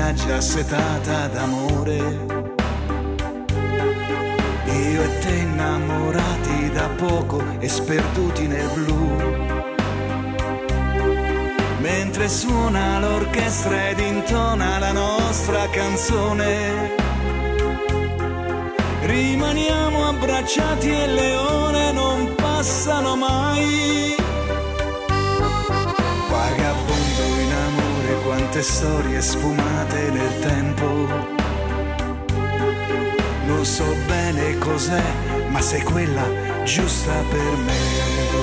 spiaggia assetata d'amore, io e te innamorati da poco e sperduti nel blu. Mentre suona l'orchestra ed intona la nostra canzone, rimaniamo abbracciati e le ore non passano mai. Vagabondo in amore, quante storie sfumate nel tempo. Non so bene cos'è, ma sei quella giusta per me.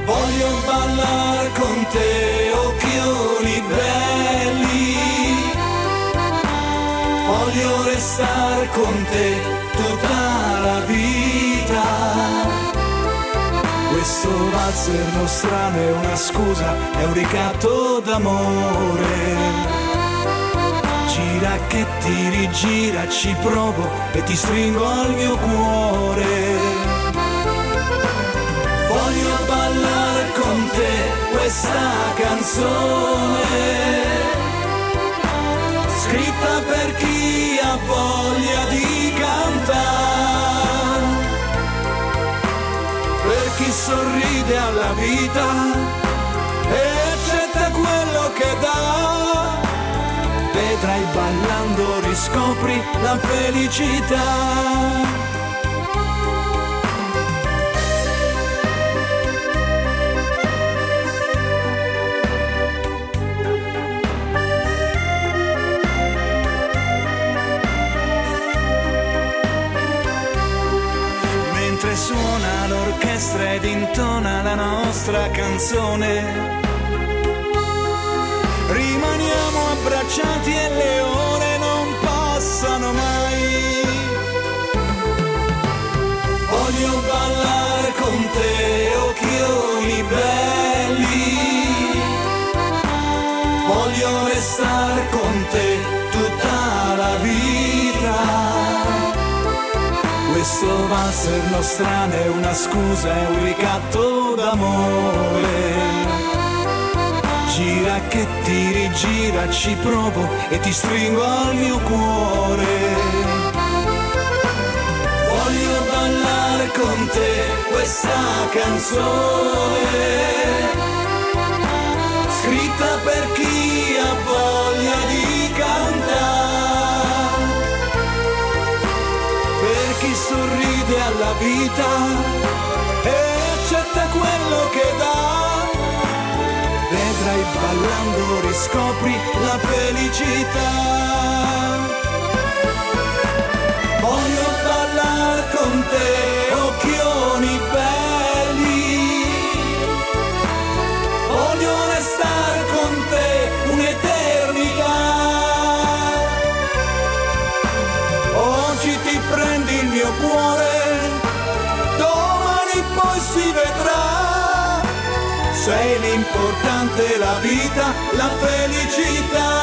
Voglio ballare con te, occhioni belli. Voglio restare con te tutta la vita. Questo valzer nostrano è una scusa, è un ricatto d'amore. Gira che ti rigira, ci provo e ti stringo al mio cuore. Voglio ballare con te questa canzone, scritta per chi ha voglia di cantare, per chi sorride alla vita e accetta quello che dà. Vedrai ballando riscopri la felicità. Mentre suona l'orchestra ed intona la nostra canzone, rimaniamo abbracciati e le ore non passano mai. Voglio ballare con te, occhioni belli. Voglio restare con te tutta la vita. Questo valzer nostrano è una scusa, è un ricatto d'amore. Gira che ti rigira, ci provo e ti stringo al mio cuore. Voglio ballare con te questa canzone, scritta per chi ha voglia di cantare, per chi sorride alla vita e accetta quello che dà. Vedrai ballando riscopri la felicità. Voglio ballare con te, occhioni belli. Voglio restare con te un'eternità. Oggi ti prendi il mio cuore, domani poi si vedrà. Sei l'importante, la vita, la felicità.